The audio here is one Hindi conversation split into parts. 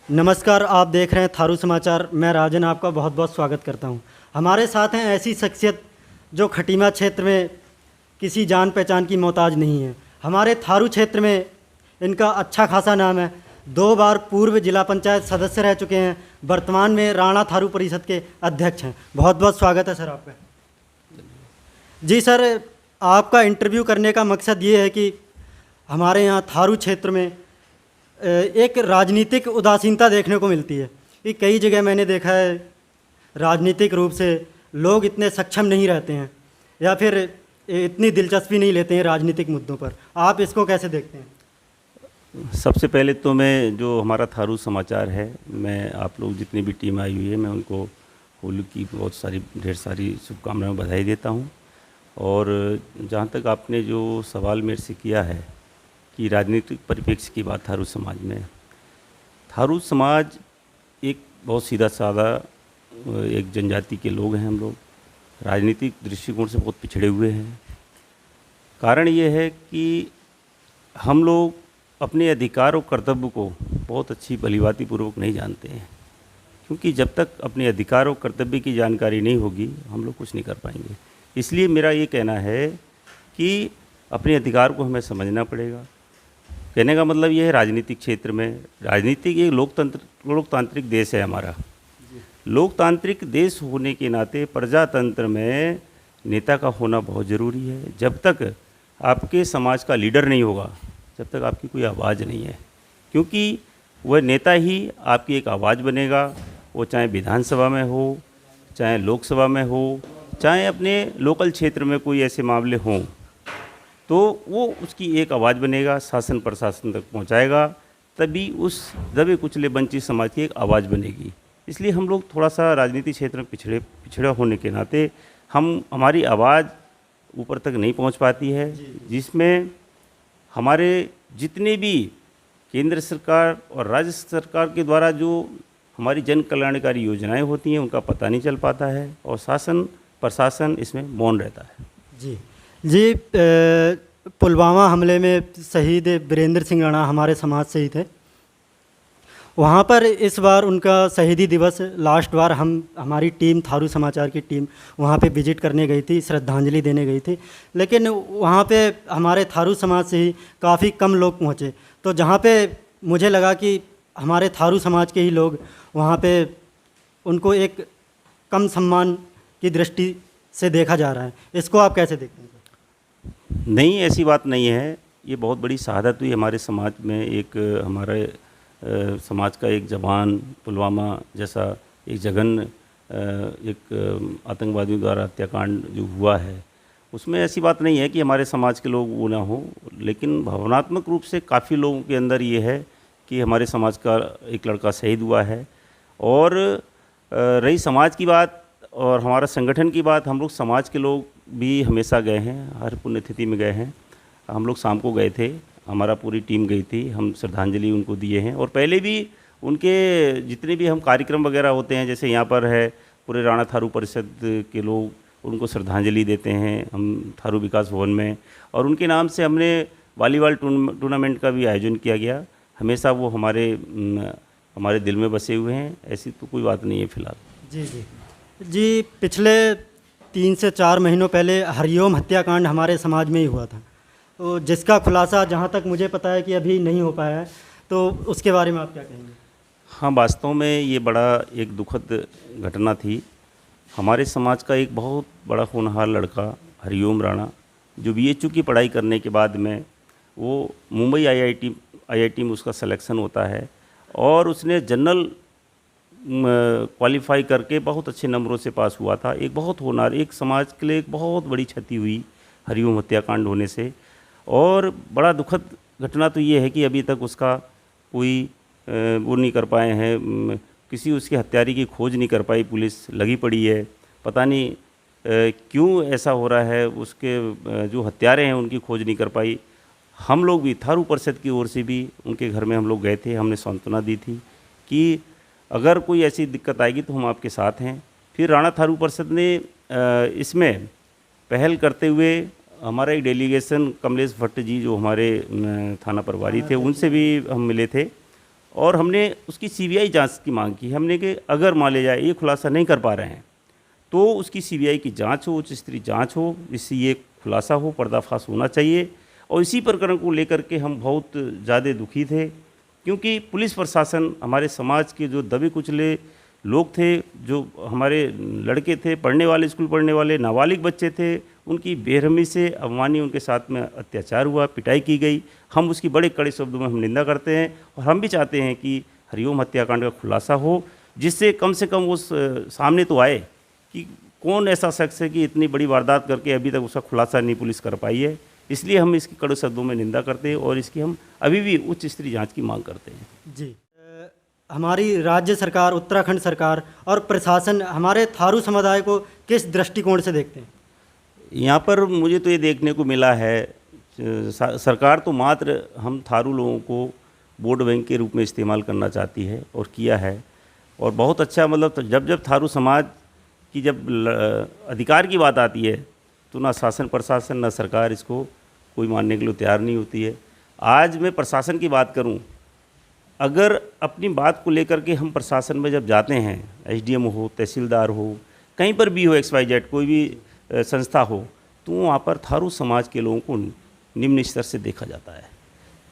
नमस्कार, आप देख रहे हैं थारू समाचार। मैं राजन आपका बहुत बहुत स्वागत करता हूं। हमारे साथ हैं ऐसी शख्सियत जो खटीमा क्षेत्र में किसी जान पहचान की मोहताज नहीं है। हमारे थारू क्षेत्र में इनका अच्छा खासा नाम है। 2 बार पूर्व जिला पंचायत सदस्य रह चुके हैं। वर्तमान में राणा थारू परिषद के अध्यक्ष हैं। बहुत बहुत स्वागत है सर आपका। जी सर, आपका इंटरव्यू करने का मकसद ये है कि हमारे यहाँ थारू क्षेत्र में एक राजनीतिक उदासीनता देखने को मिलती है कि कई जगह मैंने देखा है राजनीतिक रूप से लोग इतने सक्षम नहीं रहते हैं या फिर इतनी दिलचस्पी नहीं लेते हैं राजनीतिक मुद्दों पर। आप इसको कैसे देखते हैं? सबसे पहले तो मैं जो हमारा थारू समाचार है, मैं आप लोग जितनी भी टीम आई हुई है, मैं उनको होली की ढेर सारी शुभकामनाएं बधाई देता हूं। और जहां तक आपने जो सवाल मेरे से किया है कि राजनीतिक परिप्रेक्ष्य की बात थारू समाज एक बहुत सीधा साधा एक जनजाति के लोग हैं। हम लोग राजनीतिक दृष्टिकोण से बहुत पिछड़े हुए हैं। कारण ये है कि हम लोग अपने अधिकार और कर्तव्य को बहुत अच्छी भलीभांति पूर्वक नहीं जानते हैं, क्योंकि जब तक अपने अधिकार और कर्तव्य की जानकारी नहीं होगी हम लोग कुछ नहीं कर पाएंगे। इसलिए मेरा ये कहना है कि अपने अधिकार को हमें समझना पड़ेगा। कहने का मतलब ये है, राजनीतिक क्षेत्र में राजनीतिक एक लोकतांत्रिक देश है हमारा। लोकतांत्रिक देश होने के नाते प्रजातंत्र में नेता का होना बहुत ज़रूरी है। जब तक आपके समाज का लीडर नहीं होगा, जब तक आपकी कोई आवाज़ नहीं है, क्योंकि वह नेता ही आपकी एक आवाज़ बनेगा। वो चाहे विधानसभा में हो, चाहे लोकसभा में हो, चाहे अपने लोकल क्षेत्र में कोई ऐसे मामले हों, तो वो उसकी एक आवाज़ बनेगा, शासन प्रशासन तक पहुंचाएगा, तभी उस दबे कुचले वंचित समाज की एक आवाज़ बनेगी। इसलिए हम लोग थोड़ा सा राजनीतिक क्षेत्र में पिछड़ा होने के नाते हमारी आवाज़ ऊपर तक नहीं पहुंच पाती है, जिसमें हमारे जितने भी केंद्र सरकार और राज्य सरकार के द्वारा जो हमारी जन कल्याणकारी योजनाएं होती हैं उनका पता नहीं चल पाता है और शासन प्रशासन इसमें मौन रहता है। जी, पुलवामा हमले में शहीद वीरेंद्र सिंह राणा हमारे समाज से ही थे। वहाँ पर इस बार उनका शहीदी दिवस लास्ट बार हमारी टीम थारू समाचार की टीम वहाँ पे विजिट करने गई थी, श्रद्धांजलि देने गई थी। लेकिन वहाँ पे हमारे थारू समाज से ही काफ़ी कम लोग पहुँचे। तो जहाँ पे मुझे लगा कि हमारे थारू समाज के ही लोग वहाँ पे उनको एक कम सम्मान की दृष्टि से देखा जा रहा है। इसको आप कैसे देखते हैं? नहीं, ऐसी बात नहीं है। ये बहुत बड़ी शहादत हुई हमारे समाज में। एक हमारे समाज का एक जवान पुलवामा जैसा एक जघन्य एक आतंकवादियों द्वारा हत्याकांड जो हुआ है, उसमें ऐसी बात नहीं है कि हमारे समाज के लोग वो ना हो, लेकिन भावनात्मक रूप से काफ़ी लोगों के अंदर ये है कि हमारे समाज का एक लड़का शहीद हुआ है। और रही समाज की बात और हमारा संगठन की बात, हम लोग समाज के लोग भी हमेशा गए हैं, हर पुण्यतिथि में गए हैं। हम लोग शाम को गए थे, हमारा पूरी टीम गई थी, हम श्रद्धांजलि उनको दिए हैं। और पहले भी उनके जितने भी हम कार्यक्रम वगैरह होते हैं, जैसे यहाँ पर है पूरे राणा थारू परिषद के लोग उनको श्रद्धांजलि देते हैं हम थारू विकास भवन में। और उनके नाम से हमने वॉलीबॉल टूर्नामेंट का भी आयोजन किया गया। हमेशा वो हमारे दिल में बसे हुए हैं। ऐसी तो कोई बात नहीं है फ़िलहाल। जी, पिछले 3 से 4 महीनों पहले हरिओम हत्याकांड हमारे समाज में ही हुआ था, तो जिसका खुलासा जहाँ तक मुझे पता है कि अभी नहीं हो पाया है। तो उसके बारे में आप क्या कहेंगे? हाँ, वास्तव में ये बड़ा एक दुखद घटना थी। हमारे समाज का एक बहुत बड़ा होनहार लड़का हरिओम राणा, जो बीएचयू की पढ़ाई करने के बाद में वो मुंबई आईआईटी में उसका सिलेक्शन होता है और उसने जनरल क्वालिफाई करके बहुत अच्छे नंबरों से पास हुआ था। एक बहुत होनहार, एक समाज के लिए एक बहुत बड़ी क्षति हुई हरिओम हत्याकांड होने से। और बड़ा दुखद घटना तो ये है कि अभी तक उसका कोई वो नहीं कर पाए हैं, किसी उसके हत्यारे की खोज नहीं कर पाई, पुलिस लगी पड़ी है। पता नहीं क्यों ऐसा हो रहा है, उसके जो हत्यारे हैं उनकी खोज नहीं कर पाई। हम लोग भी थारू परिषद की ओर से भी उनके घर में हम लोग गए थे, हमने सांत्वना दी थी कि अगर कोई ऐसी दिक्कत आएगी तो हम आपके साथ हैं। फिर राणा थारू परिषद ने इसमें पहल करते हुए हमारा एक डेलीगेशन कमलेश भट्ट जी जो हमारे थाना प्रभारी थे, उनसे भी हम मिले थे और हमने उसकी सीबीआई जांच की मांग की। हमने कि अगर मान लिया जाए ये खुलासा नहीं कर पा रहे हैं तो उसकी सीबीआई की जांच हो, उच्च स्तरीय जांच हो, जिससे ये खुलासा हो, पर्दाफाश होना चाहिए। और इसी प्रकरण को लेकर के हम बहुत ज़्यादा दुखी थे, क्योंकि पुलिस प्रशासन हमारे समाज के जो दबे कुचले लोग थे, जो हमारे लड़के थे, पढ़ने वाले, स्कूल पढ़ने वाले नाबालिग बच्चे थे, उनकी बेरहमी से अवमानी उनके साथ में अत्याचार हुआ, पिटाई की गई। हम उसकी बड़े कड़े शब्दों में हम निंदा करते हैं और हम भी चाहते हैं कि हरिओम हत्याकांड का खुलासा हो, जिससे कम से कम उस सामने तो आए कि कौन ऐसा शख्स है कि इतनी बड़ी वारदात करके अभी तक उसका खुलासा नहीं पुलिस कर पाई है। इसलिए हम इसकी कड़े शब्दों में निंदा करते हैं और इसकी हम अभी भी उच्च स्तरीय जांच की मांग करते हैं। जी, हमारी राज्य सरकार, उत्तराखंड सरकार और प्रशासन हमारे थारू समुदाय को किस दृष्टिकोण से देखते हैं? यहाँ पर मुझे तो ये देखने को मिला है, सरकार तो मात्र हम थारू लोगों को वोट बैंक के रूप में इस्तेमाल करना चाहती है और किया है। और बहुत अच्छा, मतलब तो जब थारू समाज की जब अधिकार की बात आती है तो ना शासन प्रशासन ना सरकार इसको कोई मानने के लिए तैयार नहीं होती है। आज मैं प्रशासन की बात करूं, अगर अपनी बात को लेकर के हम प्रशासन में जब जाते हैं, एसडीएम हो, तहसीलदार हो, कहीं पर भी हो, XYZ कोई भी संस्था हो, तो वहाँ पर थारू समाज के लोगों को निम्न स्तर से देखा जाता है।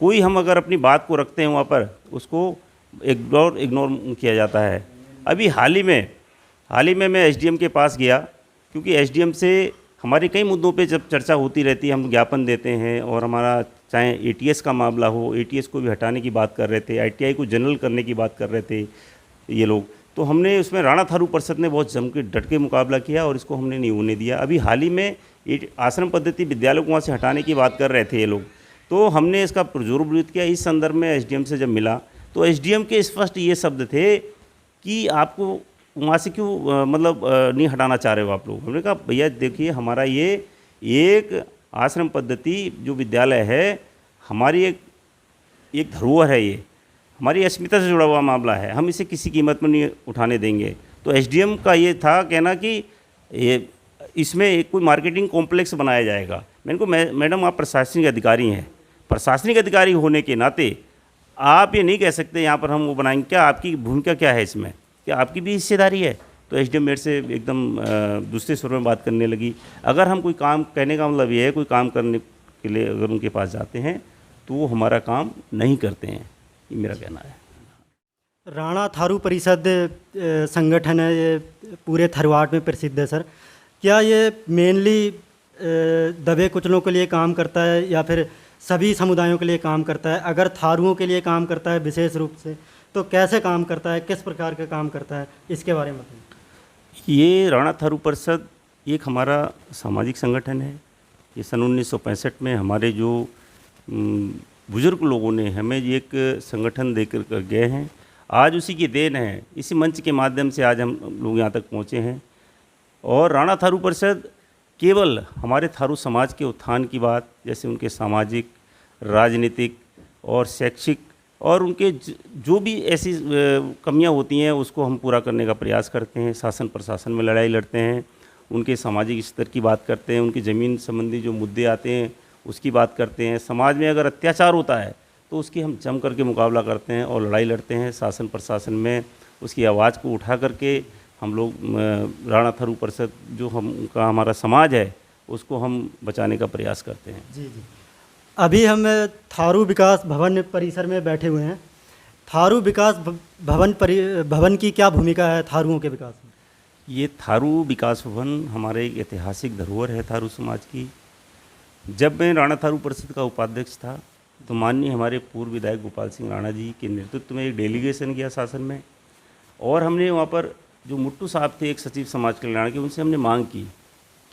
कोई हम अगर अपनी बात को रखते हैं वहाँ पर, उसको इग्नोर किया जाता है। अभी हाल ही में मैं एसडीएम के पास गया, क्योंकि एसडीएम से हमारी कई मुद्दों पे जब चर्चा होती रहती है, हम ज्ञापन देते हैं, और हमारा चाहे एटीएस का मामला हो, एटीएस को भी हटाने की बात कर रहे थे, आईटीआई को जनरल करने की बात कर रहे थे ये लोग, तो हमने उसमें राणा थारू परिषद ने बहुत जम के डट के मुकाबला किया और इसको हमने नहीं होने दिया। अभी हाल ही में आश्रम पद्धति विद्यालय को वहाँ से हटाने की बात कर रहे थे ये लोग, तो हमने इसका पुरजोर विरोध किया। इस संदर्भ में एसडीएम से जब मिला तो एसडीएम के स्पष्ट ये शब्द थे कि आपको वहाँ से क्यों नहीं हटाना चाह रहे हो आप लोग। हमने कहा भैया देखिए, हमारा ये एक आश्रम पद्धति जो विद्यालय है, हमारी एक धरोहर है, ये हमारी अस्मिता से जुड़ा हुआ मामला है, हम इसे किसी कीमत पर नहीं उठाने देंगे। तो एसडीएम का ये था कहना कि ये इसमें एक कोई मार्केटिंग कॉम्प्लेक्स बनाया जाएगा। मैंने को मैडम आप प्रशासनिक अधिकारी हैं, प्रशासनिक अधिकारी होने के नाते आप ये नहीं कह सकते यहाँ पर हम वो बनाएंगे। क्या आपकी भूमिका क्या है इसमें, क्या आपकी भी हिस्सेदारी है? तो एसडीएम मेरे से एकदम दूसरे स्वर में बात करने लगी। अगर हम कोई काम, कहने का मतलब ये है, कोई काम करने के लिए अगर उनके पास जाते हैं तो वो हमारा काम नहीं करते हैं, ये मेरा कहना है। राणा थारू परिषद संगठन है, ये पूरे थरवाट में प्रसिद्ध है सर। क्या ये मेनली दबे कुचलों के लिए काम करता है या फिर सभी समुदायों के लिए काम करता है? अगर थारुओं के लिए काम करता है विशेष रूप से, तो कैसे काम करता है, किस प्रकार का काम करता है, इसके बारे में बताइए। ये राणा थारू परिषद एक हमारा सामाजिक संगठन है। ये सन 1965 में हमारे जो बुजुर्ग लोगों ने हमें एक संगठन देकर गए हैं। आज उसी की देन है, इसी मंच के माध्यम से आज हम लोग यहाँ तक पहुँचे हैं। और राणा थारू परिषद केवल हमारे थारू समाज के उत्थान की बात, जैसे उनके सामाजिक, राजनीतिक और शैक्षिक और उनके जो भी ऐसी कमियां होती हैं उसको हम पूरा करने का प्रयास करते हैं। शासन प्रशासन में लड़ाई लड़ते हैं, उनके सामाजिक स्तर की बात करते हैं, उनकी ज़मीन संबंधी जो मुद्दे आते हैं उसकी बात करते हैं। समाज में अगर अत्याचार होता है तो उसकी हम जम करके मुकाबला करते हैं और लड़ाई लड़ते हैं। शासन प्रशासन में उसकी आवाज़ को उठा करके हम लोग राणा थारू परिषद जो का हमारा समाज है उसको हम बचाने का प्रयास करते हैं। जी जी, अभी हम थारू विकास भवन परिसर में बैठे हुए हैं। थारू विकास भवन की क्या भूमिका है थारुओं के विकास में? ये थारू विकास भवन हमारे एक ऐतिहासिक धरोहर है थारू समाज की। जब मैं राणा थारू परिषद का उपाध्यक्ष था तो माननीय हमारे पूर्व विधायक गोपाल सिंह राणा जी के नेतृत्व में एक डेलीगेशन गया शासन में, और हमने वहाँ पर जो मुट्टू साहब थे एक सचिव समाज कल्याण के, उनसे हमने मांग की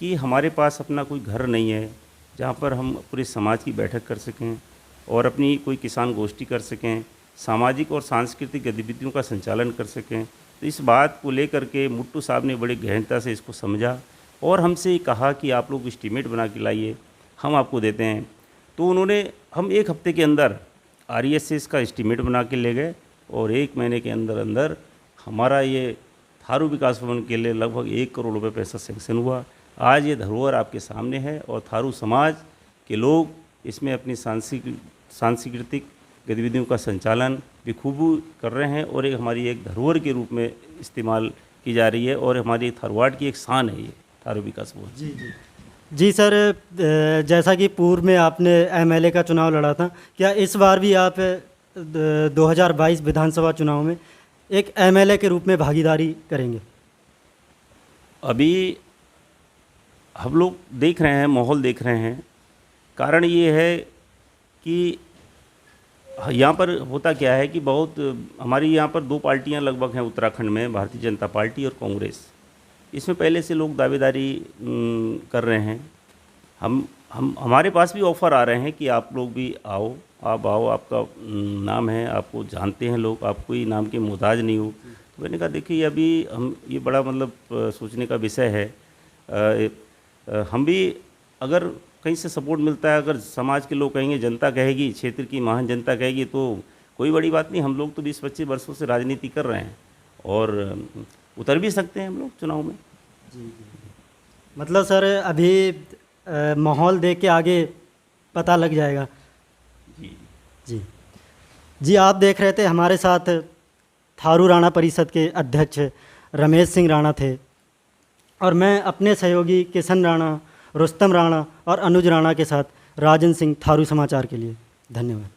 कि हमारे पास अपना कोई घर नहीं है जहाँ पर हम पूरे समाज की बैठक कर सकें और अपनी कोई किसान गोष्ठी कर सकें, सामाजिक और सांस्कृतिक गतिविधियों का संचालन कर सकें। तो इस बात को लेकर के मुट्टू साहब ने बड़ी गहनता से इसको समझा और हमसे कहा कि आप लोग एस्टीमेट बना के लाइए, हम आपको देते हैं। तो उन्होंने, हम एक हफ्ते के अंदर RESS का एस्टीमेट बना के ले गए और 1 महीने के अंदर अंदर हमारा ये थारू विकास भवन के लिए लगभग 1 करोड़ रुपए पैसा सैंक्शन हुआ। आज ये धरोहर आपके सामने है और थारू समाज के लोग इसमें अपनी सांस्कृतिक गतिविधियों का संचालन खूब कर रहे हैं और एक हमारी एक धरोहर के रूप में इस्तेमाल की जा रही है और हमारी थारवाड़ की एक शान है ये थारू विकास बोर्ड। जी जी जी सर, जैसा कि पूर्व में आपने एमएलए का चुनाव लड़ा था, क्या इस बार भी आप 2022 विधानसभा चुनाव में एक एमएलए के रूप में भागीदारी करेंगे? अभी हम लोग देख रहे हैं, माहौल देख रहे हैं। कारण ये है कि यहाँ पर होता क्या है कि बहुत हमारी यहाँ पर 2 पार्टियाँ लगभग हैं उत्तराखंड में, भारतीय जनता पार्टी और कांग्रेस। इसमें पहले से लोग दावेदारी कर रहे हैं। हम हमारे पास भी ऑफ़र आ रहे हैं कि आप लोग भी आओ, आप आओ, आपका नाम है, आपको जानते हैं लोग, आप कोई नाम के मोहताज नहीं हो। तो मैंने कहा देखिए अभी हम ये बड़ा मतलब सोचने का विषय है। हम भी अगर कहीं से सपोर्ट मिलता है, अगर समाज के लोग कहेंगे, जनता कहेगी, क्षेत्र की महान जनता कहेगी तो कोई बड़ी बात नहीं। हम लोग तो 20-25 वर्षों से राजनीति कर रहे हैं और उतर भी सकते हैं हम लोग चुनाव में। जी मतलब सर अभी माहौल देख के आगे पता लग जाएगा। जी जी जी आप देख रहे थे हमारे साथ थारू राणा परिषद के अध्यक्ष रमेश सिंह राणा थे और मैं अपने सहयोगी किशन राणा, रुस्तम राणा और अनुज राणा के साथ राजन सिंह, थारू समाचार के लिए। धन्यवाद।